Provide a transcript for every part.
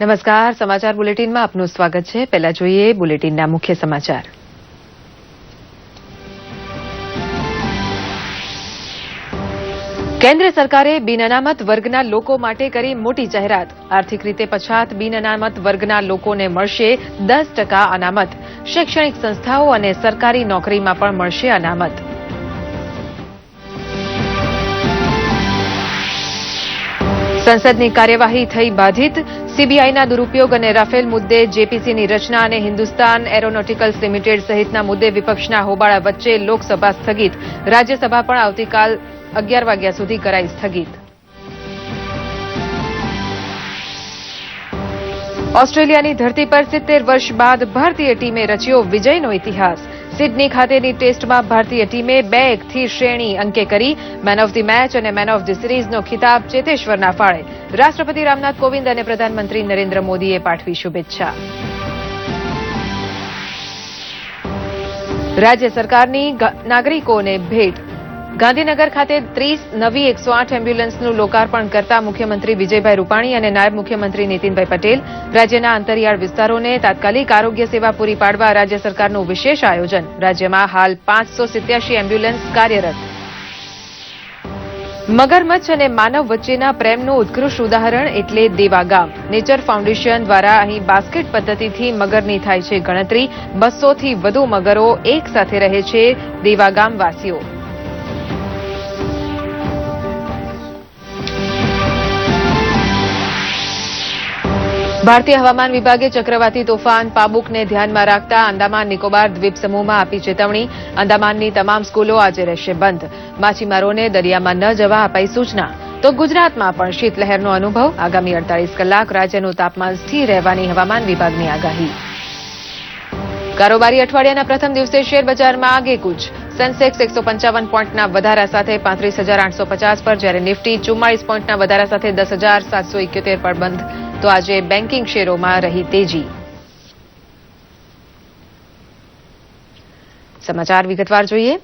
નમસ્કાર, સમાચાર બુલેટિનમાં આપનું સ્વાગત છે. પહેલા જોઈએ બુલેટિનના મુખ્ય સમાચાર. કેન્દ્ર સરકારે બિન અનામત વર્ગના લોકો માટે કરી મોટી જાહેરાત. આર્થિક રીતે પછાત બિન અનામત વર્ગના લોકોને મળશે 10% અનામત. શૈક્ષણિક સંસ્થાઓ અને સરકારી નોકરીમાં પણ મળશે અનામત. સંસદની કાર્યવાહી થઈ બાધિત. સીબીઆઈના દુરુપયોગ અને રાફેલ મુદ્દે જેપીસીની રચના અને હિન્દુસ્તાન એરોનોટિકલ્સ લિમિટેડ સહિતના મુદ્દે વિપક્ષના હોબાળા વચ્ચે લોકસભા સ્થગિત. રાજ્યસભા પણ આવતીકાલ 11 વાગ્યા સુધી કરાઈ સ્થગિત. ઓસ્ટ્રેલિયાની ધરતી પર 70 વર્ષ બાદ ભારતીય ટીમે રચ્યો વિજયનો ઇતિહાસ. સિડની ખાતેની ટેસ્ટમાં ભારતીય ટીમે 2-1થી શ્રેણી અંકે કરી. મેન ઓફ ધી મેચ અને મેન ઓફ ધી સિરીઝનો ખિતાબ ચેતેશ્વરના ફાળે. રાષ્ટ્રપતિ રામનાથ કોવિંદ અને પ્રધાનમંત્રી નરેન્દ્ર મોદીએ પાઠવી શુભેચ્છા. રાજ્ય સરકારની નાગરિકોને ભેટ. ગાંધીનગર ખાતે 30 નવી 108 એમ્બ્યુલન્સનું લોકાર્પણ કરતા મુખ્યમંત્રી વિજયભાઈ રૂપાણી અને નાયબ મુખ્યમંત્રી નીતિનભાઈ પટેલ. રાજ્યના અંતરિયાળ વિસ્તારોને તાત્કાલિક આરોગ્ય સેવા પૂરી પાડવા રાજ્ય સરકારનું વિશેષ આયોજન. રાજ્યમાં હાલ 587 એમ્બ્યુલન્સ કાર્યરત. મગરમચ્છ અને માનવ વચ્ચેના પ્રેમનું ઉત્કૃષ્ટ ઉદાહરણ એટલે દેવા ગામ. નેચર ફાઉન્ડેશન દ્વારા અહીં બાસ્કેટ પદ્ધતિથી મગરની થાય છે ગણતરી. 200થી વધુ મગરો એક સાથે રહે છે દેવા ગામવાસીઓ. ભારતીય હવામાન વિભાગે ચક્રવાતી તોફાન પાબુકને ધ્યાનમાં રાખતા અંદામાન નિકોબાર દ્વીપ સમૂહમાં આપી ચેતવણી. અંદામાનની તમામ સ્કૂલો આજે રહેશે બંધ. માછીમારોને દરિયામાં ન જવા અપાઈ સૂચના. તો ગુજરાતમાં પણ શીતલહેરનો અનુભવ. આગામી 48 કલાક રાજ્યનું તાપમાન સ્થિર રહેવાની હવામાન વિભાગની આગાહી. કારોબારી અઠવાડિયાના પ્રથમ દિવસે શેરબજારમાં આગેકૂચ. સેન્સેક્સ 155 પોઈન્ટના વધારા સાથે 35,850 પર, જ્યારે નિફ્ટી 44 પોઈન્ટના વધારા સાથે 10,771 પર બંધ. તો આજે બેન્કિંગ શેરોમાં રહી તેજી. સમાચાર વિગતવાર જોઈએ.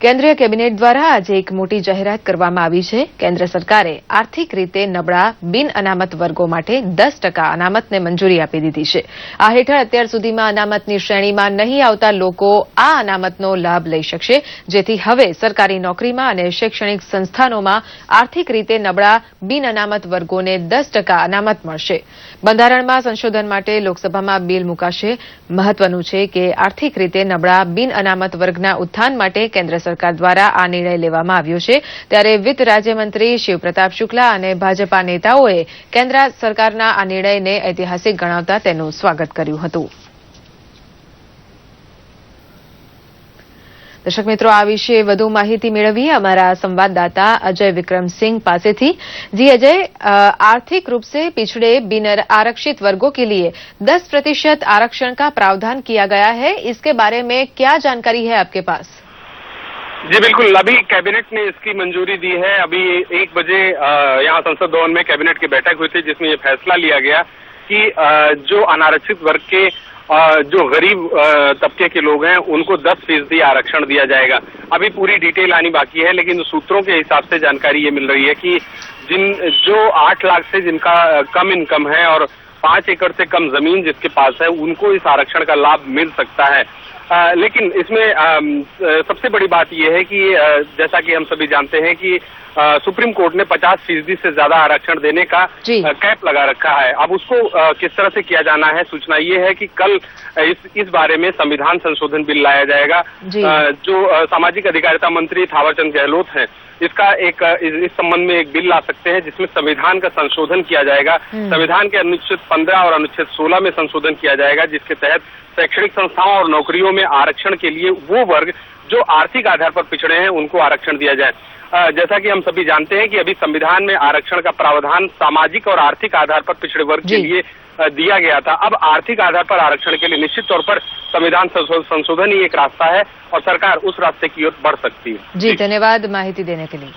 કેન્દ્રીય કેબિનેટ દ્વારા આજે એક મોટી જાહેરાત કરવામાં આવી છે. કેન્દ્ર સરકારે આર્થિક રીતે નબળા બિન અનામત વર્ગો માટે 10% અનામતને મંજૂરી આપી દીધી છે. આ હેઠળ અત્યાર સુધીમાં અનામતની શ્રેણીમાં નહીં આવતા લોકો આ અનામતનો લાભ લઈ શકશે, જેથી હવે સરકારી નોકરીમાં અને શૈક્ષણિક સંસ્થાનોમાં આર્થિક રીતે નબળા બિન અનામત વર્ગોને 10% અનામત મળશે. બંધારણમાં સંશોધન માટે લોકસભામાં બિલ મુકાશે. મહત્વનું છે કે આર્થિક રીતે નબળા બિન અનામત વર્ગના ઉત્થાન માટે કેન્દ્ર સરકાર દ્વારા આ નિર્ણય લેવામાં આવ્યો છે. ત્યારે વિત્ત રાજ્યમંત્રી શિવપ્રતાપ શુક્લા અને ભાજપા નેતાઓએ કેન્દ્ર સરકારના આ નિર્ણયને ઐતિહાસિક ગણાવતા તેનું સ્વાગત કર્યું હતું. દર્શક મિત્રો, આ વિશે વધુ માહિતી મેળવીએ અમારા संवाददाता अजय विक्रम सिंह पासेथी. जी अजय, आर्थिक रूप से पिछड़े बिन आरक्षित वर्गों के लिए 10% आरक्षण का प्रावधान किया गया है. इसके बारे में क्या जानकारी है आपके पास? जी बिल्कुल, अभी कैबिनेट ने इसकी मंजूरी दी है. अभी 1 बजे यहाँ संसद भवन में कैबिनेट की बैठक हुई थी, जिसमें ये फैसला लिया गया कि जो अनारक्षित वर्ग के जो गरीब तबके के लोग हैं उनको 10% आरक्षण दिया जाएगा. अभी पूरी डिटेल आनी बाकी है, लेकिन सूत्रों के हिसाब से जानकारी ये मिल रही है कि जो 8 लाख से जिनका कम इनकम है और 5 एकड़ से कम जमीन जिसके पास है उनको इस आरक्षण का लाभ मिल सकता है. लेकिन इसमें सबसे बड़ी बात यह है कि जैसा कि हम सभी जानते हैं कि सुप्रीम कोर्ट ने 50% से ज्यादा आरक्षण देने का कैप लगा रखा है. अब उसको किस तरह से किया जाना है, सूचना ये है कि कल इस बारे में संविधान संशोधन बिल लाया जाएगा. जो सामाजिक अधिकारिता मंत्री थावरचंद गहलोत हैं, इस संबंध में एक बिल ला सकते हैं जिसमें संविधान का संशोधन किया जाएगा. संविधान के अनुच्छेद 15 और अनुच्छेद 16 में संशोधन किया जाएगा, जिसके तहत शैक्षणिक संस्थाओं और नौकरियों में आरक्षण के लिए वो वर्ग जो आर्थिक आधार पर पिछड़े हैं उनको आरक्षण दिया जाए. जैसा कि हम सभी जानते हैं कि अभी संविधान में आरक्षण का प्रावधान सामाजिक और आर्थिक आधार पर पिछड़े वर्ग के लिए दिया गया था. अब आर्थिक आधार पर आरक्षण के लिए निश्चित तौर पर संविधान संशोधन ही एक रास्ता है और सरकार उस रास्ते की ओर बढ़ सकती है. जी, धन्यवाद माहिती देने के लिए.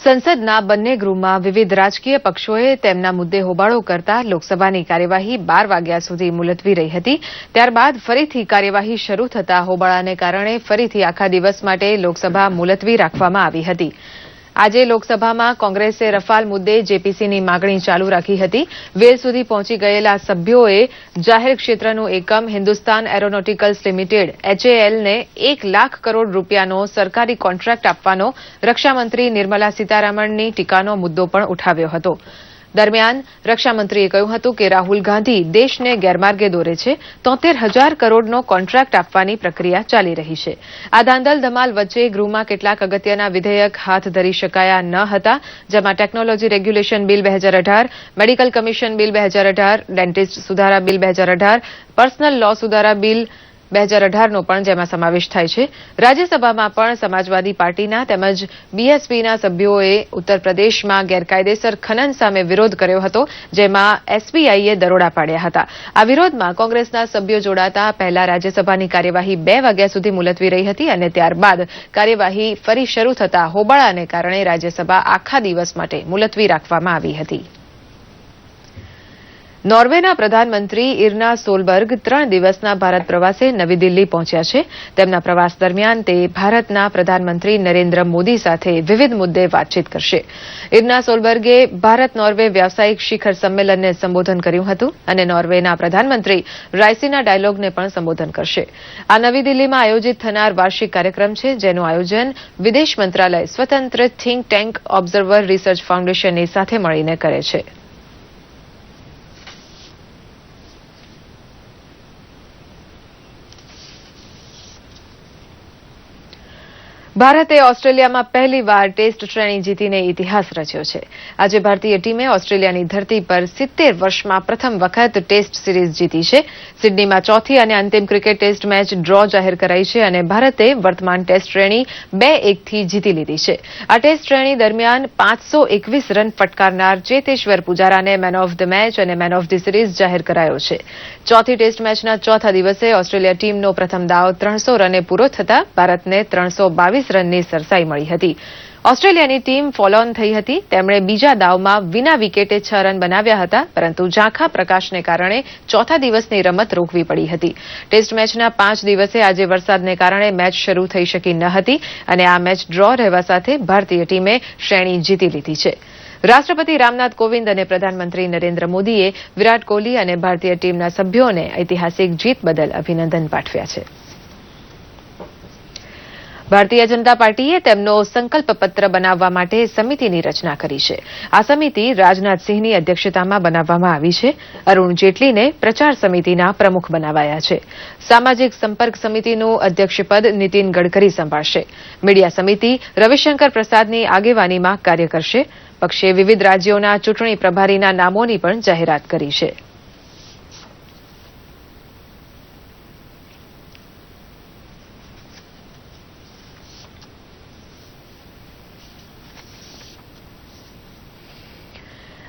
સંસદના બંને ગૃહમાં વિવિધ રાજકીય પક્ષોએ તેમના મુદ્દે હોબાળો કરતા લોકસભાની કાર્યવાહી 12 વાગ્યા સુધી મુલતવી રહી હતી. ત્યારબાદ ફરીથી કાર્યવાહી શરૂ થતા હોબાળાને કારણે ફરીથી આખા દિવસ માટે લોકસભા મુલતવી રાખવામાં આવી હતી. આજે લોકસભામાં કોંગ્રેસે રફાલ મુદ્દે જેપીસીની માગણી ચાલુ રાખી હતી. વેલ સુધી પહોંચી ગયેલા સભ્યોએ જાહેર ક્ષેત્રનું એકમ હિન્દુસ્તાન એરોનોટિકલ્સ લિમિટેડ HALને 1 લાખ કરોડ રૂપિયાનો સરકારી કોન્ટ્રાક્ટ આપવાનો રક્ષામંત્રી નિર્મલા સીતારામનની ટીકાનો મુદ્દો પણ ઉઠાવ્યો હતો. દરમિયાન રક્ષામંત્રીએ કહ્યું હતું કે રાહુલ ગાંધી દેશને ગેરમાર્ગે દોરે છે. 73,000 કરોડનો કોન્ટ્રાક્ટ આપવાની પ્રક્રિયા ચાલી રહી છે. આ ધાંધલ ધમાલ વચ્ચે ગૃહમાં કેટલાક અગત્યના વિધેયક હાથ ધરી શકાયા ન હતા, જેમાં technology regulation bill 2018, medical commission bill 2018, dentist સુધારા બિલ 2018, પર્સનલ લો સુધારા બિલ 2018નો પણ જેમાં સમાવેશ થાય છે. રાજ્યસભામાં પણ સમાજવાદી પાર્ટીના તેમજ બીએસપીના સભ્યોએ ઉત્તર પ્રદેશમાં ગેરકાયદેસર ખનન સામે વિરોધ કર્યો હતો, જેમાં એસબીઆઈએ દરોડા પાડ્યા હતા. આ વિરોધમાં કોંગ્રેસના સભ્યો જોડાતા પહેલા રાજ્યસભાની કાર્યવાહી 2 વાગ્યા સુધી મુલતવી રહી હતી અને ત્યારબાદ કાર્યવાહી ફરી શરૂ થતા હોબાળાને કારણે રાજ્યસભા આખા દિવસ માટે મુલતવી રાખવામાં આવી હતી. નોર્વેના પ્રધાનમંત્રી ઇરના સોલબર્ગ 3 દિવસના ભારત પ્રવાસે નવી દિલ્હી પહોંચ્યા છે. તેમના પ્રવાસ દરમિયાન તે ભારતના પ્રધાનમંત્રી નરેન્દ્ર મોદી સાથે વિવિધ મુદ્દે વાતચીત કરશે. ઇરના સોલબર્ગે ભારત નોર્વે વ્યાવસાયિક શિખર સંમેલનને સંબોધન કર્યું હતું અને નોર્વેના પ્રધાનમંત્રી રાયસીના ડાયલોગને પણ સંબોધન કરશે. આ નવી દિલ્હીમાં આયોજિત થનાર વાર્ષિક કાર્યક્રમ છે, જેનું આયોજન વિદેશ મંત્રાલય સ્વતંત્ર થિંક ટેન્ક ઓબ્ઝર્વર રિસર્ચ ફાઉન્ડેશનની સાથે મળીને કરે છે. ભારતે ઓસ્ટ્રેલિયામાં પહેલીવાર ટેસ્ટ શ્રેણી જીતીને ઇતિહાસ રચ્યો છે. આજે ભારતીય ટીમે ઓસ્ટ્રેલિયાની ધરતી પર 70 વર્ષમાં પ્રથમ વખત ટેસ્ટ સિરીઝ જીતી છે. સિડનીમાં ચોથી અને અંતિમ ક્રિકેટ ટેસ્ટ મેચ ડ્રો જાહેર કરાઈ છે અને ભારતે વર્તમાન ટેસ્ટ શ્રેણી 2-1થી જીતી લીધી છે. આ ટેસ્ટ શ્રેણી દરમિયાન 521 રન ફટકારનાર ચેતેશ્વર પુજારાને મેન ઓફ ધ મેચ અને મેન ઓફ ધ સિરીઝ જાહેર કરાયો છે. ચોથી ટેસ્ટ મેચના ચોથા દિવસે ઓસ્ટ્રેલિયા ટીમનો પ્રથમ દાવ 300 રને પૂરો થતા ભારતને 322 રનની સરસાઈ મળી હતી. ઓસ્ટ્રેલિયાની ટીમ ફોલો ઓન થઈ હતી. તેમણે બીજા દાવમાં વિના વિકેટે 6 રન બનાવ્યા હતા, પરંતુ ઝાંખા પ્રકાશને કારણે ચોથા દિવસની રમત રોકવી પડી હતી. ટેસ્ટ મેચના 5 દિવસે આજે વરસાદને કારણે મેચ શરૂ થઈ શકી ન હતી અને આ મેચ ડ્રો રહેવા સાથે ભારતીય ટીમે શ્રેણી જીતી લીધી છે. રાષ્ટ્રપતિ રામનાથ કોવિંદ અને પ્રધાનમંત્રી નરેન્દ્ર મોદીએ વિરાટ કોહલી અને ભારતીય ટીમના સભ્યોને ઐતિહાસિક જીત બદલ અભિનંદન પાઠવ્યા છે. ભારતીય જનતા પાર્ટીએ તેમનો સંકલ્પપત્ર બનાવવા માટે સમિતિની રચના કરી છે. આ સમિતિ રાજનાથસિંહની અધ્યક્ષતામાં બનાવવામાં આવી છે. અરુણ જેટલીને પ્રચાર સમિતિના પ્રમુખ બનાવાયા છે. સામાજિક સંપર્ક સમિતિનું અધ્યક્ષપદ નીતિન ગડકરી સંભાળશે. મીડિયા સમિતિ રવિશંકર પ્રસાદની આગેવાનીમાં કાર્ય કરશે. પક્ષે વિવિધ રાજ્યોના ચૂંટણી પ્રભારીના નામોની પણ જાહેરાત કરી છે.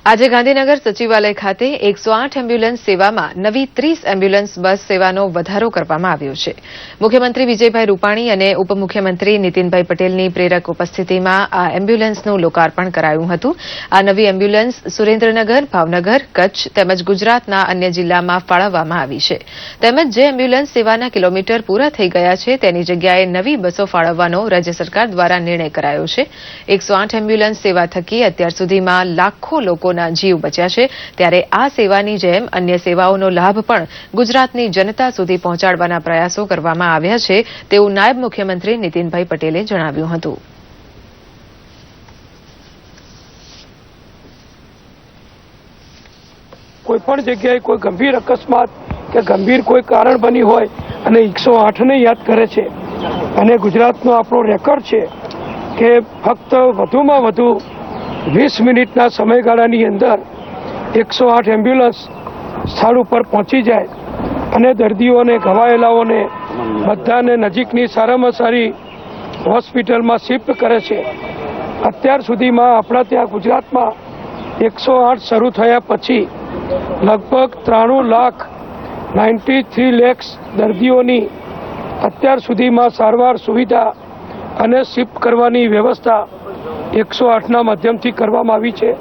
આજે ગાંધીનગર સચિવાલય ખાતે 108 એમ્બ્યુલન્સ સેવામાં નવી 30 એમ્બ્યુલન્સ બસ સેવાનો વધારો કરવામાં આવ્યો છે. મુખ્યમંત્રી વિજયભાઈ રૂપાણી અને ઉપમુખ્યમંત્રી નીતિનભાઈ પટેલની પ્રેરક ઉપસ્થિતિમાં આ એમ્બ્યુલન્સનું લોકાર્પણ કરાયું હતું. આ નવી એમ્બ્યુલન્સ સુરેન્દ્રનગર, ભાવનગર, કચ્છ તેમજ ગુજરાતના અન્ય જિલ્લામાં ફાળવવામાં આવી છે. તેમજ જે એમ્બ્યુલન્સ સેવાના કિલોમીટર પૂરા થઈ ગયા છે તેની જગ્યાએ નવી બસો ફાળવવાનો રાજ્ય સરકાર દ્વારા નિર્ણય કરાયો છે. 108 એમ્બ્યુલન્સ સેવા થકી અત્યાર સુધીમાં લાખો લોકોના જીવ બચ્યા છે, ત્યારે આ સેવાની જેમ અન્ય સેવાઓનો લાભ પણ ગુજરાતની જનતા સુધી પહોંચાડવાના પ્રયાસો કરવામાં આવ્યા છે, તેવું નાયબ મુખ્યમંત્રી નીતિનભાઈ પટેલે જણાવ્યું હતું. કોઈપણ જગ્યાએ કોઈ ગંભીર અકસ્માત કે ગંભીર કોઈ કારણ બની હોય અને 108ને યાદ કરે છે અને ગુજરાતનો આપણો રેકોર્ડ છે કે ફક્ત વધુમાં વધુ 20 મિનિટના સમયગાળાની અંદર 108 એમ્બ્યુલન્સ સ્થળ ઉપર પહોંચી જાય અને દર્દીઓને, ઘવાયેલાઓને બધાને નજીકની સારામાં સારી હોસ્પિટલમાં શિફ્ટ કરે છે. અત્યાર સુધીમાં આપણા ત્યાં ગુજરાતમાં 108 શરૂ થયા પછી લગભગ 93 લાખ દર્દીઓની અત્યાર સુધીમાં સારવાર સુવિધા અને શિફ્ટ કરવાની વ્યવસ્થા 108ના માધ્યમથી કરવામાં આવી છે.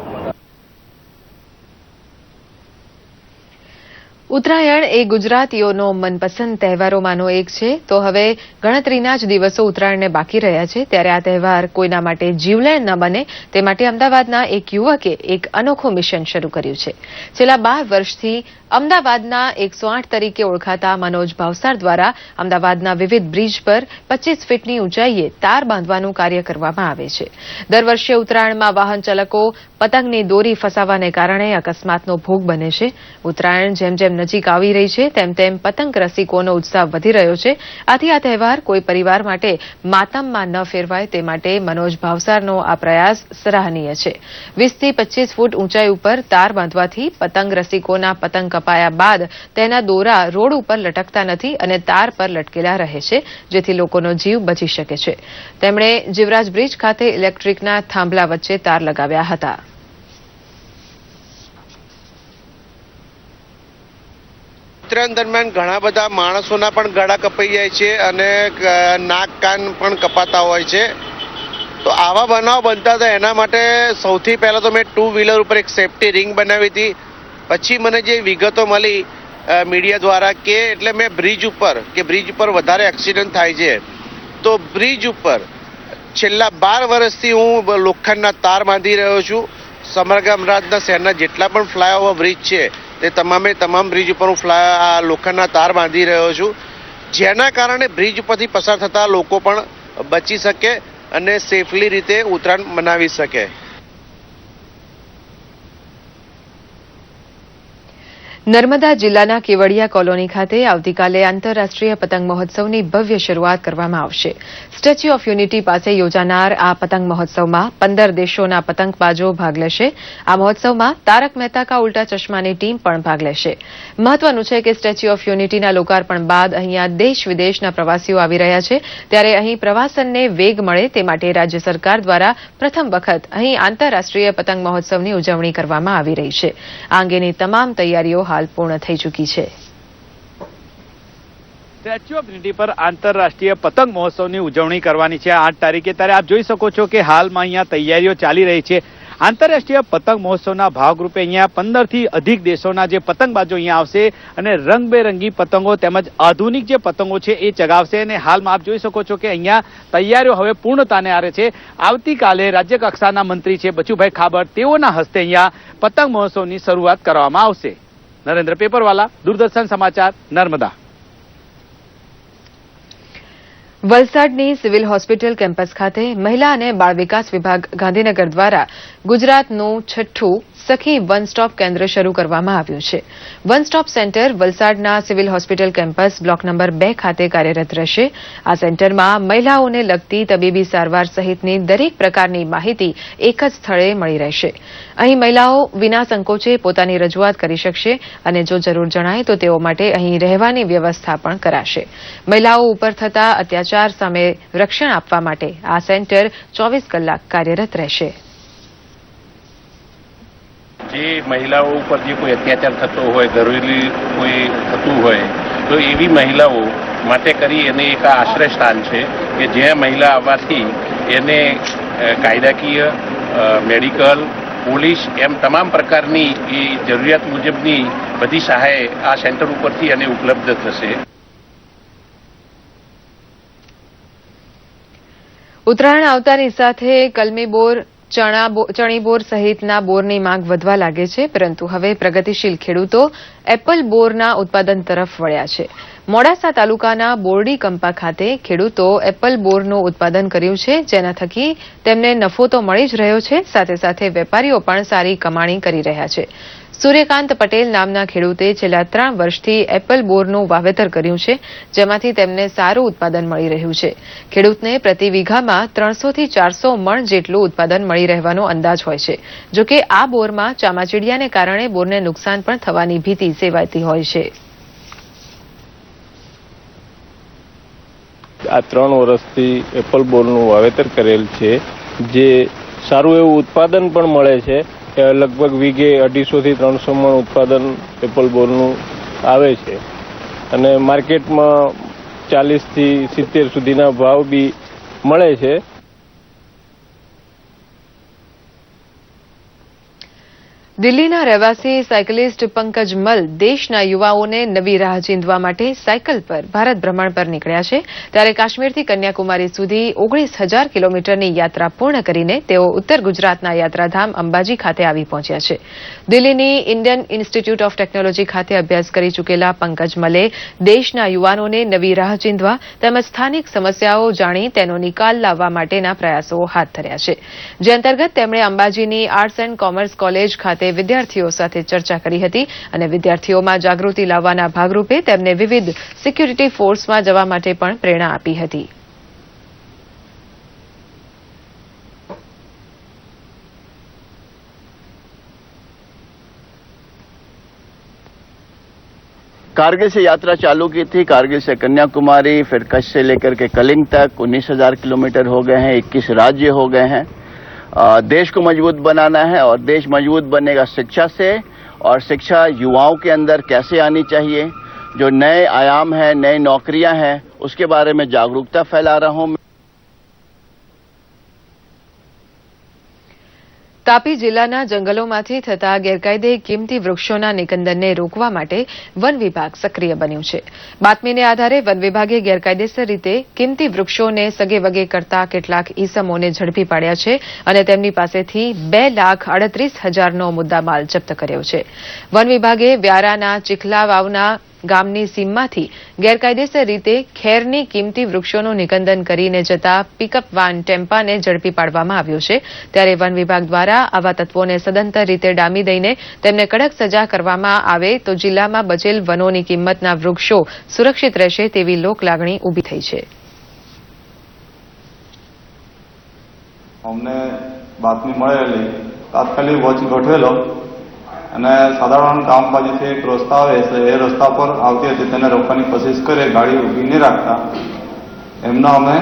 ઉત્તરાયણ એ ગુજરાતીઓનો મનપસંદ તહેવારોમાંનો એક છે, તો હવે ગણતરીના જ દિવસો ઉત્તરાયણને બાકી રહ્યા છે. ત્યારે આ તહેવાર કોઈના માટે જીવલેણ ન બને તે માટે અમદાવાદના એક યુવકે એક અનોખું મિશન શરૂ કર્યું છે. છેલ્લા 12 વર્ષથી અમદાવાદના 108 તરીકે ઓળખાતા મનોજ ભાવસાર દ્વારા અમદાવાદના વિવિધ બ્રિજ પર 25 ફીટની ઊંચાઈએ તાર બાંધવાનું કાર્ય કરવામાં આવે છે. દર વર્ષે ઉત્તરાયણમાં વાહન ચાલકો પતંગની દોરી ફસાવાને કારણે અકસ્માતનો ભોગ બને છે. ઉત્તરાયણ જેમ જેમ નજીક આવી રહી છે તેમ તેમ પતંગ રસિકોનો ઉત્સાહ વધી રહ્યો છે. આથી આ તહેવાર કોઈ પરિવાર માટે માતમમાં ન ફેરવાય તે માટે મનોજ ભાવસારનો આ પ્રયાસ સરાહનીય છે. 20 થી 25 ફૂટ ઊંચાઈ ઉપર તાર બાંધવાથી પતંગ રસિકોના પતંગ કપાયા બાદ તેના દોરા રોડ ઉપર લટકતા નથી અને તાર પર લટકેલા રહે છે, જેથી લોકોનો જીવ બચી શકે છે. તેમણે જીવરાજ બ્રિજ ખાતે ઇલેક્ટ્રિકના થાંભલા વચ્ચે તાર લગાવ્યા હતા. ઉત્તરાયણ દરમિયાન ઘણા બધા માણસોના પણ ગળા કપાઈ જાય છે અને નાક કાન પણ કપાતા હોય છે. તો આવા બનાવ બનતા હતા એના માટે સૌથી પહેલા તો મેં 2 વ્હીલર ઉપર એક સેફટી રિંગ બનાવી હતી. પછી મને જે વિગતો મળી મીડિયા દ્વારા કે એટલે મેં બ્રિજ ઉપર વધારે એક્સિડન્ટ થાય છે, તો બ્રિજ ઉપર છેલ્લા 12 વર્ષથી હું લોખંડના તાર બાંધી રહ્યો છું. સમગ્ર અમદાવાદના શહેરના જેટલા પણ ફ્લાયઓવર બ્રિજ છે તે તમામ બ્રિજ ઉપર હું લોખંડના તાર બાંધી રહ્યો છું, જેના કારણે બ્રિજ ઉપરથી પસાર થતા લોકો પણ બચી શકે અને સેફલી રીતે ઉત્તરાયણ મનાવી શકે. નર્મદા જિલ્લાના કેવડિયા કોલોની ખાતે આવતીકાલે આંતરરાષ્ટ્રીય પતંગ મહોત્સવની ભવ્ય શરૂઆત કરવામાં આવશે. સ્ટેચ્યુ ઓફ યુનિટી પાસે યોજાનાર આ પતંગ મહોત્સવમાં 15 દેશોના પતંગબાજો ભાગ લેશે. આ મહોત્સવમાં તારક મહેતા કા ઉલ્ટા ચશ્માની ટીમ પણ ભાગ લેશે. મહત્વનું છે કે સ્ટેચ્યુ ઓફ યુનિટીના લોકાર્પણ બાદ અહીંયા દેશ વિદેશના પ્રવાસીઓ આવી રહ્યા છે, ત્યારે અહીં પ્રવાસનને વેગ મળે તે માટે રાજ્ય સરકાર દ્વારા પ્રથમ વખત અહીં આંતરરાષ્ટ્રીય પતંગ મહોત્સવની ઉજવણી કરવામાં આવી રહી છે. આ અંગેની તમામ તૈયારીઓ હાલ પૂર્ણ થઈ ચૂકી છે. સ્ટેચ્યુ ઓફ યુનિટી પર આંતરરાષ્ટ્રીય પતંગ મહોત્સવની ઉજવણી કરવાની છે 8 તારીખે. ત્યારે આપ જોઈ શકો છો કે હાલમાં અહીંયા તૈયારીઓ ચાલી રહી છે. આંતરરાષ્ટ્રીય પતંગ મહોત્સવના ભાગરૂપે અહીંયા 15 થી અધિક દેશોના જે પતંગબાજો અહીંયા આવશે અને રંગબેરંગી પતંગો તેમજ આધુનિક જે પતંગો છે એ ચગાવશે. અને હાલમાં આપ જોઈ શકો છો કે અહીંયા તૈયારીઓ હવે પૂર્ણતાને આરે છે. આવતીકાલે રાજ્ય કક્ષાના મંત્રી છે બચુભાઈ ખાબર, તેઓના હસ્તે અહીંયા પતંગ મહોત્સવની શરૂઆત કરવામાં આવશે. નરેન્દ્ર પેપરવાલા, દૂરદર્શન સમાચાર, નર્મદા. વલસાડની સિવિલ હોસ્પિટલ કેમ્પસ ખાતે મહિલા અને બાળ વિકાસ વિભાગ ગાંધીનગર દ્વારા ગુજરાતનું 6ઠ્ઠું સખી વન સ્ટોપ કેન્દ્ર શરૂ કરવામાં આવ્યું છે. વન સ્ટોપ સેન્ટર વલસાડના civil hospital campus block number 2 ખાતે કાર્યરત રહેશે. આ સેન્ટરમાં મહિલાઓને લગતી તબીબી સારવાર સહિતની દરેક પ્રકારની માહિતી એક જ સ્થળે મળી રહેશે. અહીં મહિલાઓ વિના સંકોચે પોતાની રજૂઆત કરી શકશે અને જો જરૂર જણાય તો તેઓ માટે અહીં રહેવાની વ્યવસ્થા પણ કરાશે. મહિલાઓ ઉપર થતા અત્યાચાર સામે રક્ષણ આપવા માટે આ સેન્ટર 24 કલાક કાર્યરત રહેશે. જે મહિલાઓ ઉપર જે કોઈ અત્યાચાર થતો હોય, દરોડી કોઈ થતું હોય, તો એવી મહિલાઓ માટે કરી એને એક આશ્રય સ્થાન છે કે જ્યાં મહિલા આવવાથી એને કાયદાકીય, મેડિકલ, પોલીસ એમ તમામ પ્રકારની એ જરૂરિયાત મુજબની બધી સહાય આ સેન્ટર ઉપરથી એને ઉપલબ્ધ થશે. ઉત્તરાયણ આવતાની સાથે કલમી બોર, ચણી બોર સહિતના બોરની માંગ વધવા લાગે છે, પરંતુ હવે પ્રગતિશીલ ખેડૂતો એપલ બોરના ઉત્પાદન તરફ વળ્યા છે. મોડાસા તાલુકાના બોરડી કંપા ખાતે ખેડૂતો એપલ બોરનું ઉત્પાદન કર્યું છે, જેના થકી તેમને નફો તો મળી જ રહ્યો છે, સાથે સાથે વેપારીઓ પણ સારી કમાણી કરી રહ્યા છે. સૂર્યકાંત પટેલ નામના ખેડૂતે છેલ્લા 3 વર્ષથી એપલ બોરનું વાવેતર કર્યું છે, જેમાંથી તેમને સારું ઉત્પાદન મળી રહ્યું છે. ખેડૂતને પ્રતિ વીઘામાં 300 થી 400 મણ જેટલું ઉત્પાદન મળી રહેવાનો અંદાજ હોય છે. જોકે આ બોરમાં ચામાચીડિયાને કારણે બોરને નુકસાન પણ થવાની ભીતિ સેવાતી હોય છે. આ 3 વર્ષથી એપલ બોરનું વાવેતર કરેલ છે, જે સારું એવું ઉત્પાદન પણ મળે છે. લગભગ વીઘે 250 થી 300 મણ ઉત્પાદન એપલ બોરનું આવે છે અને માર્કેટમાં 40 થી 70 સુધીના ભાવ બી મળે છે. દિલ્હીના રહેવાસી સાયકલિસ્ટ પંકજ મલ દેશના યુવાઓને નવી રાહ ચીંધવા માટે સાયકલ પર ભારત ભ્રમણ પર નીકળ્યા છે ત્યારે કાશ્મીરથી કન્યાકુમારી સુધી 19,000 કિલોમીટરની યાત્રા પૂર્ણ કરીને તેઓ ઉત્તર ગુજરાતના યાત્રાધામ અંબાજી ખાતે આવી પહોંચ્યા છે. દિલ્હીની ઇન્ડિયન ઇન્સ્ટિટ્યૂટ ઓફ ટેકનોલોજી ખાતે અભ્યાસ કરી ચૂકેલા પંકજ મલે દેશના યુવાનોને નવી રાહ ચીંધવા તેમજ સ્થાનિક સમસ્યાઓ જાણી તેનો નિકાલ લાવવા માટેના પ્રયાસો હાથ ધર્યા છે. જે અંતર્ગત તેમણે અંબાજીની આર્ટ્સ એન્ડ કોમર્સ કોલેજ ખાતે વિદ્યાર્થીઓ સાથે ચર્ચા કરી હતી અને વિદ્યાર્થીઓમાં જાગૃતિ લાવવાના ભાગરૂપે તેમને વિવિધ સિક્યુરિટી ફોર્સમાં જવા માટે પણ પ્રેરણા આપી હતી. कारगिल से यात्रा चालू की थी. कारगिल से कन्याकुमारी, फिर कच्छ से लेकर के कलिंग तक 19,000 किलोमीटर हो गए हैं. 21 राज्य हो गए हैं. देश को मजबूत बनाना है और देश मजबूत बनेगा शिक्षा से, और शिक्षा युवाओं के अंदर कैसे आनी चाहिए, जो नए आयाम हैं, नई नौकरियां हैं, उसके बारे में जागरूकता फैला रहा हूं. તાપી જિલ્લાના જંગલોમાંથી થતા ગેરકાયદે કિંમતી વૃક્ષોના નિકંદનને રોકવા માટે વન વિભાગ સક્રિય બન્યું છે. બાતમીને આધારે વન વિભાગે ગેરકાયદેસર રીતે કિંમતી વૃક્ષોને સગેવગે કરતા કેટલાક ઈસમોને ઝડપી પાડ્યા છે અને તેમની પાસેથી 2,38,000નો મુદ્દામાલ જપ્ત કર્યો છે. વન વિભાગે વ્યારાના ચીખલાવાવના ગામની સીમમાંથી ગેરકાયદેસર રીતે ખેરની કિંમતી વૃક્ષોનું નિકંદન કરીને જતા પિકઅપ વાન ટેમ્પાને ઝડપી પાડવામાં આવ્યો છે. ત્યારે વન વિભાગ દ્વારા આવા તત્વોને સદંતર રીતે ડામી દઈને તેમને કડક સજા કરવામાં આવે તો જિલ્લામાં બચેલ વનોની કિંમતના વૃક્ષો સુરક્ષિત રહેશે તેવી લોકલાગણી ઊભી થઈ છે. અમને બાતમી મળેલી તાત્કાલિક વોચ ગોઠવેલો અને સાધારણ કામકાજીથી એક રસ્તા આવે છે એ રસ્તા પર આવતી હતી તેને રોકવાની કોશિશ કરે, ગાડી ઊભી નહીં રાખતા. એમનો અમે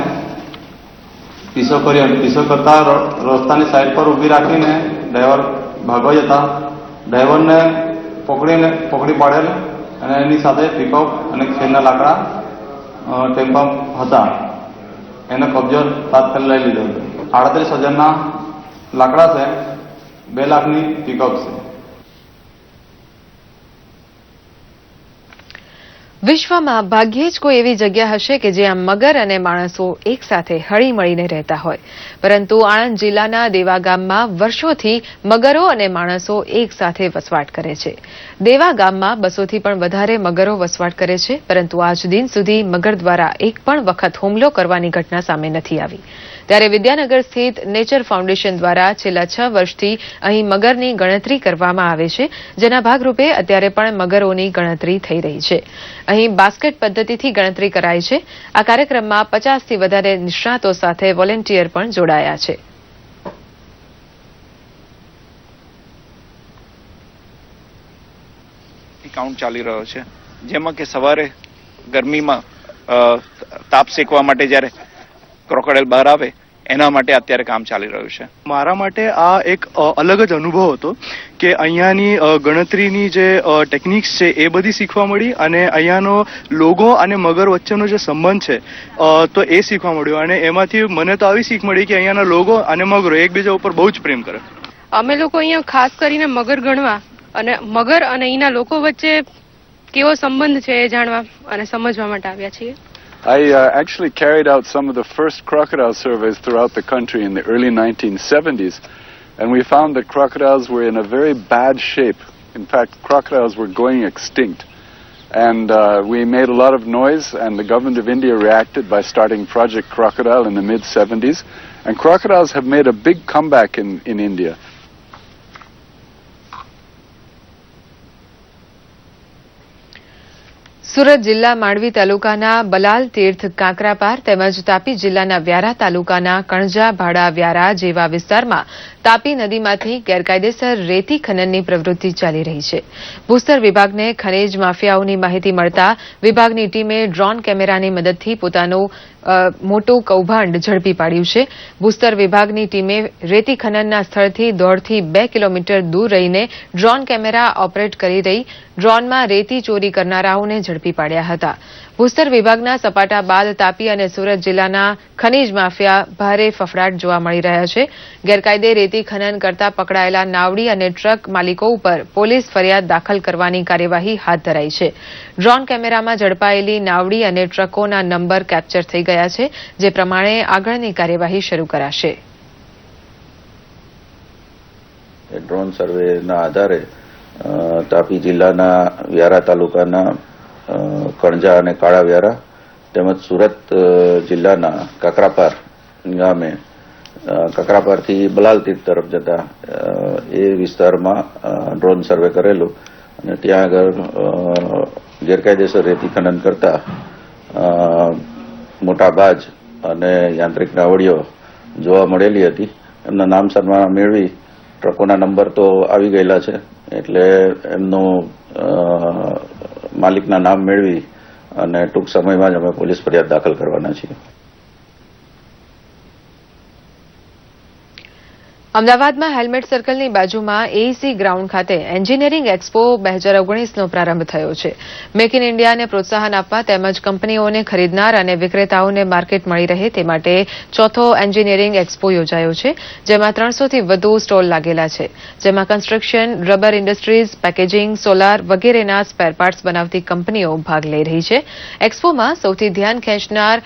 પીછો કર્યો. પીછો કરતા રસ્તાની સાઈડ પર ઊભી રાખીને ડ્રાઈવર ભાગવા જતા ડ્રાઈવરને પકડી પાડેલ અને એની સાથે પિકઅપ અને ખેરના લાકડા ટેમ્પા હતા. એનો કબજો તાત્કાલિક લઈ લીધો. 38,000ના લાકડા છે, 2 લાખની પિકઅપ છે. વિશ્વમાં ભાગ્યે જ કોઈ એવી જગ્યા હશે કે જ્યાં મગર અને માણસો એકસાથે હળીમળીને રહેતા હોય, પરંતુ આણંદ જિલ્લાના દેવા ગામમાં વર્ષોથી મગરો અને માણસો એકસાથે વસવાટ કરે છે. દેવા ગામમાં 200થી પણ વધારે મગરો વસવાટ કરે છે, પરંતુ આજ દિન સુધી મગર દ્વારા એક પણ વખત હુમલો કરવાની ઘટના સામે નથી આવી. ત્યારે વિદ્યાનગર સ્થિત નેચર ફાઉન્ડેશન દ્વારા છેલ્લા 6 વર્ષથી અહીં મગરની ગણતરી કરવામાં આવે છે, જેના ભાગરૂપે અત્યારે પણ મગરોની ગણતરી થઈ રહી છે. અહીં બાસ્કેટ પદ્ધતિથી ગણતરી કરાય છે. આ કાર્યક્રમમાં 50થી વધારે નિષ્ણાતો સાથે વોલેન્ટિયર પણ જોડાયા છે. કાઉન્ટ ચાલી રહ્યો છે, જેમાં કે સવારે ગરમીમાં તાપ સેકવા માટે જ્યારે ક્રોકોડાઇલ બહાર આવે એના માટે અત્યારે કામ ચાલી રહ્યું છે. મારા માટે આ એક અલગ જ અનુભવ હતો કે અહીંયાની ગણતરીની જે ટેકનિક્સ છે એ બધી શીખવા મળી અને અહીંયાનો લોગો અને મગર વચ્ચેનો જે સંબંધ છે તો એ શીખવા મળ્યો. અને એમાંથી મને તો આવી શીખ મળી કે અહીંયાના લોગો અને મગરો એકબીજા ઉપર બહુ જ પ્રેમ કરે. અમે લોકો અહીંયા ખાસ કરીને મગર ગણવા અને મગર અને અહીંના લોકો વચ્ચે કેવો સંબંધ છે એ જાણવા અને સમજવા માટે આવ્યા છીએ. I actually carried out some of the first crocodile surveys throughout the country in the early 1970s, and we found that crocodiles were in a very bad shape. In fact, crocodiles were going extinct. And we made a lot of noise, and the government of India reacted by starting Project Crocodile in the mid-70s. And crocodiles have made a big comeback in India. Surat જિલ્લા માંડવી તાલુકાના બલાલ તીર્થ કાંકરાપાર તેમજ તાપી જિલ્લાના વ્યારા તાલુકાના કણજા ભાડા વ્યારા જેવા વિસ્તારમાં તાપી નદીમાંથી ગેરકાયદેસર રેતી ખનનની પ્રવૃત્તિ ચાલી રહી છે. ભૂસ્તર વિભાગને ખનીજ માફિયાઓની માહિતી મળતા વિભાગની ટીમે ડ્રોન કેમેરાની મદદથી પોતાનું મોટું કૌભાંડ ઝડપી પાડ્યું છે. ભૂસ્તર વિભાગની ટીમે રેતી ખનનના સ્થળથી 1.5થી 2 કિલોમીટર દૂર રહીને ડ્રોન કેમેરા ઓપરેટ કરી રહી ડ્રોનમાં રેતી ચોરી કરનારાઓને ઝડપી પાડ્યા હતા. ભૂસ્તર વિભાગના સપાટા બાદ તાપી અને સુરત જિલ્લાના ખનીજ માફિયા ભારે ફફડાટ જોવા મળી રહ્યા છે. ગેરકાયદે રેતી ખનન કરતા પકડાયેલા નાવડી અને ટ્રક માલિકો ઉપર પોલીસ ફરિયાદ દાખલ કરવાની કાર્યવાહી હાથ ધરાઈ છે. ડ્રોન કેમેરામાં ઝડપાયેલી નાવડી અને ટ્રકોના નંબર કેપ્ચર થઈ ગયા છે, જે પ્રમાણે આગળની કાર્યવાહી શરૂ કરાશે. ડ્રોન સર્વેના આધારે તાપી જિલ્લાના વ્યારા તાલુકાના કણજા અને કાળા વ્યારા તેમજ સુરત જિલ્લાના કાકરાપાર ગામે કાકરાપારથી બલાલ તીર્થ તરફ જતા એ વિસ્તારમાં ડ્રોન સર્વે કરેલું અને ત્યાં આગળ ગેરકાયદેસર રેતી ખનન કરતા મોટા બાજ અને યાંત્રિક નાવડીઓ જોવા મળેલી હતી. એમના નામ સરનામા મેળવી ટ્રકોના નંબર તો આવી ગયેલા છે, એટલે એમનું માલિકના નામ મેળવી અને ટૂંક સમયમાં જ અમે પોલીસ ફરિયાદ દાખલ કરવાના છીએ. અમદાવાદમાં હેલ્મેટ સર્કલની બાજુમાં એઈસી ગ્રાઉન્ડ ખાતે એન્જિનિયરિંગ એક્સપો 2019નો પ્રારંભ થયો છે. મેક ઇન ઇન્ડિયાને પ્રોત્સાહન આપવા તેમજ કંપનીઓને ખરીદનાર અને વિક્રેતાઓને માર્કેટ મળી રહે તે માટે ચોથો એન્જિનિયરિંગ એક્સપો યોજાયો છે, જેમાં 300થી વધુ સ્ટોલ લાગેલા છે, જેમાં construction, rubber industries, packaging, solar વગેરેના સ્પેર પાર્ટ્સ બનાવતી કંપનીઓ ભાગ લઈ રહી છે. એક્સપોમાં સૌથી ધ્યાન ખેંચનાર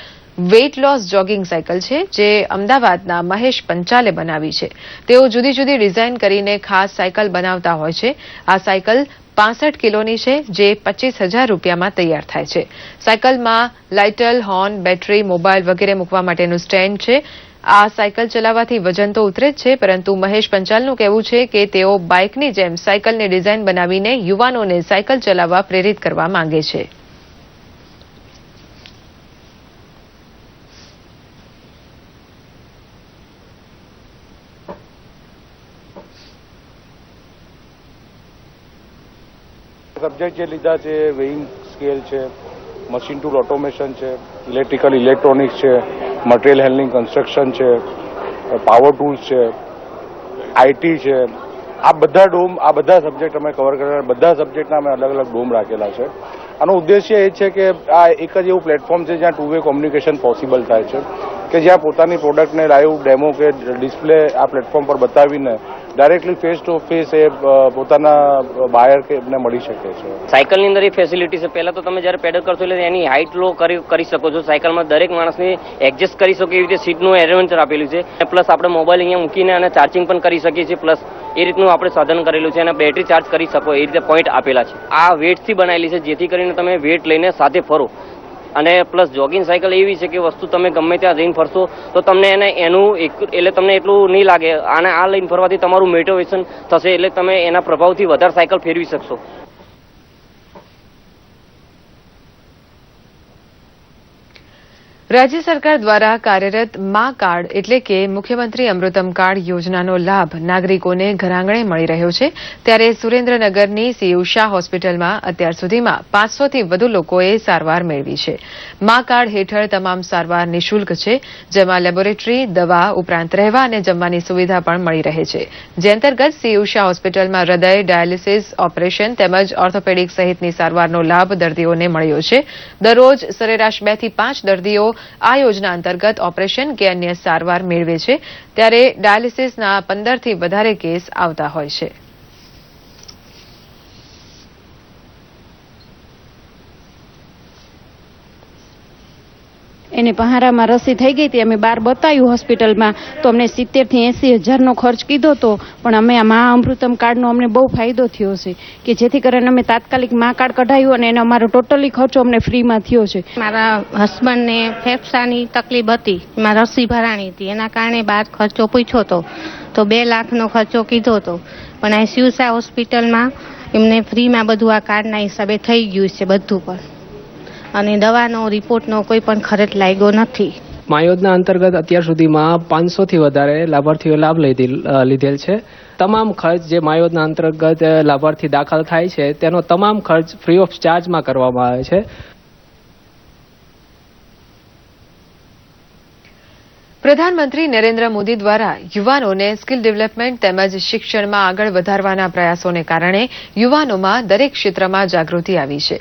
વેઇટ લોસ જોગિંગ સાયકલ છે, જે અમદાવાદના મહેશ પંચાલે બનાવી છે. તેઓ જુદી જુદી ડિઝાઇન કરીને ખાસ સાયકલ બનાવતા હોય છે. આ સાયકલ 65 કિલોની છે, જે 25,000 રૂપિયામાં તૈયાર થાય છે. સાયકલમાં લાઇટલ, હોર્ન, બેટરી, મોબાઈલ વગેરે મૂકવા માટેનું સ્ટેન્ડ છે. આ સાયકલ ચલાવવાથી વજન તો ઉતરે જ છે, પરંતુ મહેશ પંચાલનું કહેવું છે કે તેઓ બાઇકની જેમ સાયકલની ડિઝાઇન બનાવીને યુવાનોને સાયકલ ચલાવવા પ્રેરિત કરવા માંગે છે. સબ્જેક્ટ જે લીધા છે વેઇંગ સ્કેલ છે, મશીન ટૂલ ઓટોમેશન છે, ઇલેક્ટ્રિકલ ઇલેક્ટ્રોનિક્સ છે, મટીરિયલ હેન્ડલિંગ કન્સ્ટ્રક્શન છે, પાવર ટૂલ્સ છે, આઈટી છે. આ બધા સબ્જેક્ટ અમે કવર કરેલા. બધા સબ્જેક્ટના અમે અલગ અલગ ડોમ રાખેલા છે. આનો ઉદ્દેશ્ય એ છે કે આ એક જ એવું પ્લેટફોર્મ છે જ્યાં 2 વે કોમ્યુનિકેશન પોસિબલ થાય છે, કે જ્યાં પોતાની પ્રોડક્ટને લાઈવ ડેમો કે ડિસ્પ્લે આ પ્લેટફોર્મ પર બતાવીને ડાયરેક્ટલી ફેસ ટુ ફેસ એ પોતાના બાયર કે એમને મળી શકે છે. સાયકલની અંદર એ ફેસિલિટી છે. પહેલા તો તમે જ્યારે પેડલ કરશો એટલે એની હાઇટ લો કરી શકો છો. સાયકલમાં દરેક માણસને એડજસ્ટ કરી શકો એવી રીતે સીટનું એરેન્જ આપેલું છે. પ્લસ આપણે મોબાઈલ અહીંયા મૂકીને અને ચાર્જિંગ પણ કરી શકીએ છીએ. પ્લસ એ રીતનું આપણે સાધન કરેલું છે અને બેટરી ચાર્જ કરી શકો એ રીતે પોઈન્ટ આપેલા છે. આ વેટથી બનાવેલી છે, જેથી કરીને તમે વેટ લઈને સાથે ફરો. અને પ્લસ જોગિંગ સાયકલ એવી છે કે વસ્તુ તમે ગમે ત્યાં જઈને ફરશો તો તમને એટલે તમને એટલું નહીં લાગે. અને આ લઈને ફરવાથી તમારું મોટિવેશન થશે, એટલે તમે એના પ્રભાવથી વધારે સાયકલ ફેરવી શકશો. રાજ્ય સરકાર દ્વારા કાર્યરત મા કાર્ડ એટલે કે મુખ્યમંત્રી અમૃતમ કાર્ડ યોજનાનો લાભ નાગરિકોને ઘરઆંગણે મળી રહ્યો છે. ત્યારે સુરેન્દ્રનગરની સીયુ શાહ હોસ્પિટલમાં અત્યાર સુધીમાં 500થી વધુ લોકોએ સારવાર મેળવી છે. મા કાર્ડ હેઠળ તમામ સારવાર નિઃશુલ્ક છે, જેમાં લેબોરેટરી, દવા ઉપરાંત રહેવા અને જમવાની સુવિધા પણ મળી રહે છે. જે અંતર્ગત સીયુ શાહ હોસ્પિટલમાં હૃદય, ડાયાલિસિસ, ઓપરેશન તેમજ ઓર્થોપેડિક સહિતની સારવારનો લાભ દર્દીઓને મળ્યો છે. દરરોજ સરેરાશ 2 થી 5 દર્દીઓ આ યોજના અંતર્ગત ઓપરેશન કે અન્ય સારવાર મેળવે છે. ત્યારે ડાયાલિસિસના 15થી વધારે કેસ આવતા હોય છે. એને પહારામાં રસી થઈ ગઈ હતી. અમે બહાર બતાવ્યું હોસ્પિટલમાં તો અમને 70 થી 80 હજારનો ખર્ચ કીધો હતો. પણ અમે આ મા અમૃતમ કાર્ડનો અમને બહુ ફાયદો થયો છે, કે જેથી કરીને અમે તાત્કાલિક મા કાર્ડ કઢાવ્યું અને એનો અમારો ટોટલી ખર્ચો અમને ફ્રીમાં થયો છે. મારા હસબન્ડને ફેફસાની તકલીફ હતી, એમાં રસી ભરાણી હતી, એના કારણે બહાર ખર્ચો પૂછ્યો હતો તો 2 લાખનો ખર્ચો કીધો હતો. પણ આ સીયુ શાહ હોસ્પિટલમાં એમને ફ્રીમાં બધું આ કાર્ડના હિસાબે થઈ ગયું છે બધું. પણ અને દવાનો રિપોર્ટનો કોઈ પણ ખર્ચ લાગ્યો નથી. મા યોજના અંતર્ગત અત્યાર સુધીમાં 500થી વધારે લાભાર્થીઓ લાભ લીધેલ છે. તમામ ખર્ચ જે મા યોજના અંતર્ગત લાભાર્થી દાખલ થાય છે તેનો તમામ ખર્ચ ફ્રી ઓફ ચાર્જમાં કરવામાં આવે છે. પ્રધાનમંત્રી નરેન્દ્ર મોદી દ્વારા યુવાનોને સ્કિલ ડેવલપમેન્ટ તેમજ શિક્ષણમાં આગળ વધારવાના પ્રયાસોને કારણે યુવાનોમાં દરેક ક્ષેત્રમાં જાગૃતિ આવી છે.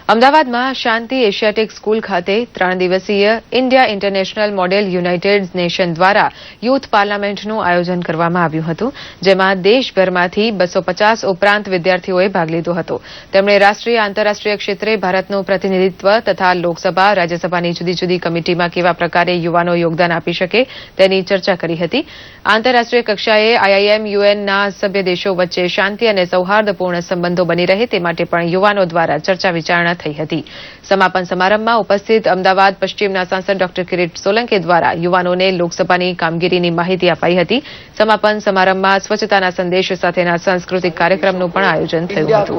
અમદાવાદમાં શાંતિ એશિયાટિક સ્કૂલ ખાતે 3 દિવસીય India international model United nation દ્વારા યુથ પાર્લામેન્ટનું આયોજન કરવામાં આવ્યું હતું, જેમાં દેશભરમાંથી 250 ઉપરાંત વિદ્યાર્થીઓએ ભાગ લીધો હતો. તેમણે રાષ્ટ્રીય આંતરરાષ્ટ્રીય ક્ષેત્રે ભારતનું પ્રતિનિધિત્વ તથા લોકસભા રાજ્યસભાની જુદી જુદી કમિટીમાં કેવા પ્રકારે યુવાનો યોગદાન આપી શકે તેની ચર્ચા કરી હતી. આંતરરાષ્ટ્રીય કક્ષાએ IIM UNના સભ્ય દેશો વચ્ચે શાંતિ અને સૌહાર્દપૂર્ણ સંબંધો બની રહે તે માટે પણ યુવાનો દ્વારા ચર્ચા વિચારણા થઈ હતી. સમાપન સમારંભમાં ઉપસ્થિત અમદાવાદ પશ્ચિમના સાંસદ ડોક્ટર કિરીટ સોલંકી દ્વારા યુવાનોને લોકસભાની કામગીરીની માહિતી અપાઈ હતી. સમાપન સમારંભમાં સ્વચ્છતાના સંદેશ સાથેના સાંસ્કૃતિક કાર્યક્રમનું પણ આયોજન થયું હતું.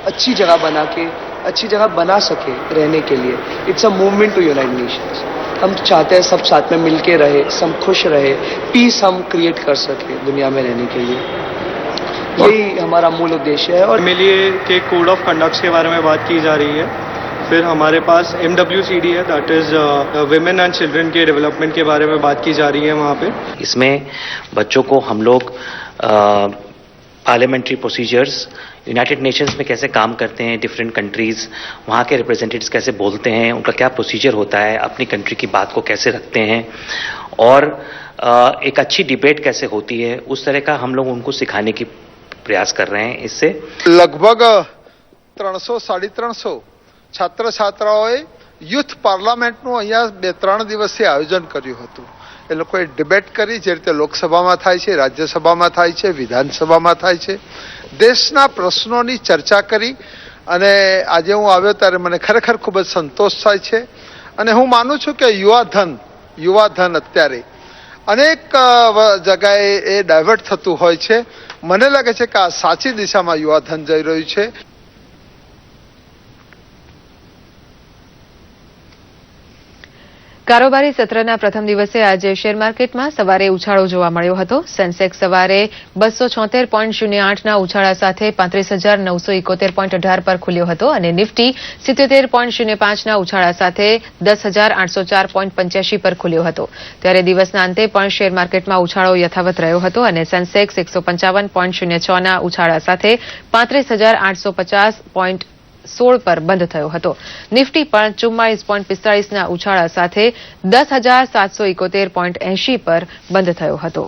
अच्छी जगह बना के अच्छी जगह बना सके रहने के लिए it's a movement to United Nations. हम चाहते हैं सब साथ में मिलके रहे, सब खुश रहे, पीस हम क्रिएट कर सके दुनिया में रहने के लिए. यही हमारा मूल उद्देश्य है. और लिए के कोड ऑफ कंडक्ट के बारे में बात की जा रही है. फिर हमारे पास MWCD है, that is women and children के डेवलपमेंट के बारे में बात की जा रही है वहाँ पे. इसमें बच्चों को हम लोग पार्लियामेंट्री प्रोसीजर्स, यूनाइटेड नेशंस में कैसे काम करते हैं डिफरेंट कंट्रीज, वहाँ के रिप्रेजेंटेटिव्स कैसे बोलते हैं, उनका क्या प्रोसीजर होता है, अपनी कंट्री की बात को कैसे रखते हैं और एक अच्छी डिबेट कैसे होती है, उस तरह का हम लोग उनको सिखाने की प्रयास कर रहे हैं. इससे लगभग 300-350 છાત્ર છાત્રાઓએ યુથ પાર્લામેન્ટનું અહીંયા 2-3 દિવસીય આયોજન કર્યું હતું. એ લોકોએ ડિબેટ કરી, જે રીતે લોકસભામાં થાય છે, રાજ્યસભામાં થાય છે, વિધાનસભામાં થાય છે. દેશના પ્રશ્નોની ચર્ચા કરી અને આજે હું આવ્યો ત્યારે મને ખરેખર ખૂબ જ સંતોષ થાય છે. અને હું માનું છું કે યુવાધન અત્યારે અનેક જગાએ એ ડાયવર્ટ થતું હોય છે. મને લાગે છે કે આ સાચી દિશામાં યુવાધન જઈ રહ્યું છે. કારોબારી સત્રના પ્રથમ દિવસે આજે શેર માર્કેટમાં સવારે ઉછાળો જોવા મળ્યો હતો. સેન્સેક્સ સવારે 276.08ના ઉછાળા સાથે 35,971.18 પર ખુલ્યો હતો અને નિફ્ટી 77.05ના ઉછાળા સાથે 10,804.85 પર ખુલ્યો હતો. ત્યારે દિવસના અંતે પણ શેર માર્કેટમાં ઉછાળો યથાવત રહ્યો હતો અને સેન્સેક્સ 155.06ના ઉછાળા સાથે 35,850.16 પર બંધ થયો હતો. નિફ્ટી પણ 44.45ના ઉછાળા સાથે 10,771.80 પર બંધ થયો હતો.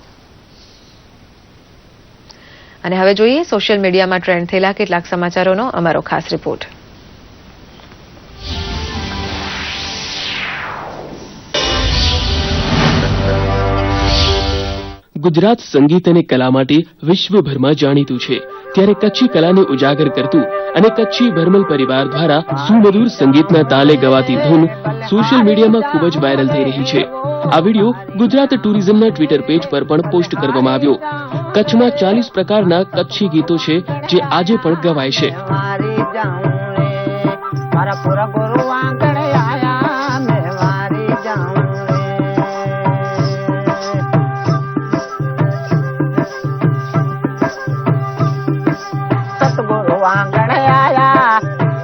અને હવે જોઈએ સોશિયલ મીડિયામાં ટ્રેન્ડ થયેલા કેટલાક સમાચારોનો અમારો ખાસ રિપોર્ટ. ગુજરાત સંગીત અને કલા માટે વિશ્વભરમાં જાણીતું છે, ત્યારે કચ્છી કલાને ઉજાગર કરતું અને કચ્છી ભરમલ પરિવાર દ્વારા સુમધુર સંગીતના તાલે ગવાતી ધૂન સોશિયલ મીડિયામાં ખૂબ જ વાયરલ થઈ રહી છે. આ વિડીયો ગુજરાત ટુરિઝમના ટ્વિટર પેજ પર પણ પોસ્ટ કરવામાં આવ્યો. કચ્છમાં 40 પ્રકારના કચ્છી ગીતો છે જે આજે પણ ગવાય છે.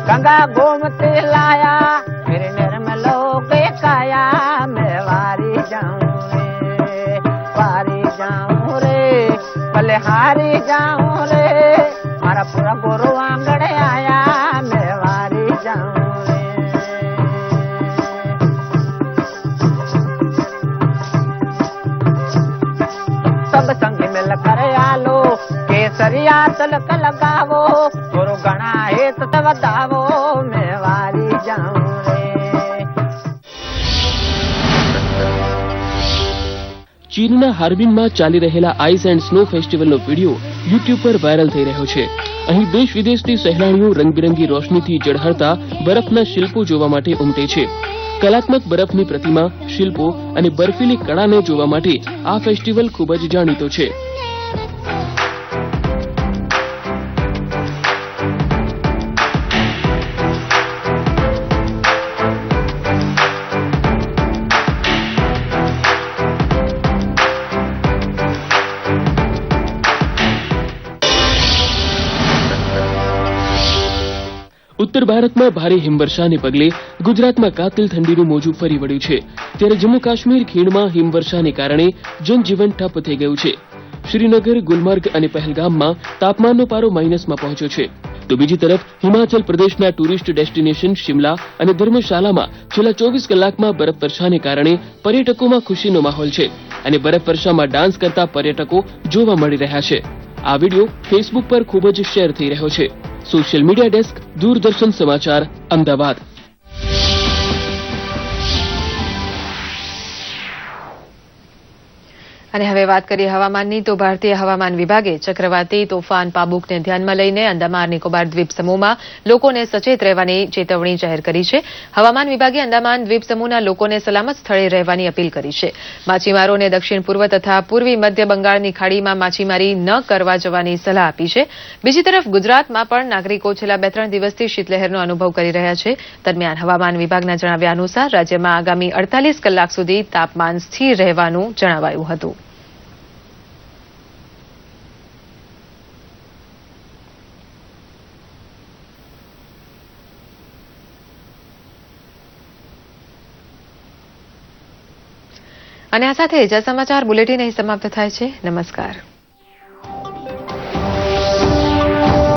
गंगा गोमती लाया मेरे निर्मल के काया मैं वारी जाऊं रे बलिहारी जाऊं रे मारा पूरा गोरो आंगण आया मैं वारी जाऊं रे. सब संग मिल कर आलो केसरिया तलक लगावो गोरो गणा हेत वधावो मैं वारी जाऊं रे. ચીનના હાર્બિનમાં ચાલી રહેલા આઈસ એન્ડ સ્નો ફેસ્ટિવલનો વિડીયો યુટ્યુબ પર વાયરલ થઈ રહ્યો છે. અહીં દેશ વિદેશથી સહેલાણીઓ રંગબેરંગી રોશનીથી ઝળહળતા બરફના શિલ્પો જોવા માટે ઉમટે છે. કલાત્મક બરફની પ્રતિમા, શિલ્પો અને બર્ફીલી કળાને જોવા માટે આ ફેસ્ટિવલ ખૂબ જ જાણીતો છે. ઉત્તર ભારતમાં ભારે હિમવર્ષાને પગલે ગુજરાતમાં કાતિલ ઠંડીનું મોજું ફરી વળ્યું છે. ત્યારે જમ્મુ કાશ્મીર ખીણમાં હિમવર્ષાને કારણે જનજીવન ઠપ થઈ ગયું છે. શ્રીનગર, ગુલમર્ગ અને પહેલગામમાં તાપમાનનો પારો માઇનસમાં પહોંચ્યો છે. તો બીજી તરફ હિમાચલ પ્રદેશના ટુરિસ્ટ ડેસ્ટિનેશન શિમલા અને ધર્મશાલામાં છેલ્લા 24 કલાકમાં બરફવર્ષાને કારણે પર્યટકોમાં ખુશીનો માહોલ છે અને બરફવર્ષામાં ડાન્સ કરતા પર્યટકો જોવા મળી રહ્યા છે. આ વિડીયો ફેસબુક પર ખૂબ જ શેર થઈ રહ્યો છે. સોશિયલ મીડિયા ડેસ્ક, દૂરદર્શન સમાચાર, અમદાવાદ. અને હવે વાત કરીએ હવામાનની તો ભારતીય હવામાન વિભાગે ચક્રવાતી તોફાન પાબુકને ધ્યાનમાં લઈને અંદામાન નિકોબાર દ્વીપ સમૂહમાં લોકોને સચેત રહેવાની ચેતવણી જાહેર કરી છે. હવામાન વિભાગે અંદામાન દ્વીપ સમૂહના લોકોને સલામત સ્થળે રહેવાની અપીલ કરી છે. માછીમારોને દક્ષિણ પૂર્વ તથા પૂર્વી મધ્ય બંગાળની ખાડીમાં માછીમારી ન કરવા જવાની સલાહ આપી છે. બીજી તરફ ગુજરાતમાં પણ નાગરિકો છેલ્લા 2-3 દિવસથી શીતલહેરનો અનુભવ કરી રહ્યા છે. દરમિયાન હવામાન વિભાગના જણાવ્યા અનુસાર રાજ્યમાં આગામી 48 કલાક સુધી તાપમાન સ્થિર રહેવાનું જણાવાયું હતું. અને આ સાથે જ આ સમાચાર બુલેટિન અહીં સમાપ્ત થાય છે. નમસ્કાર.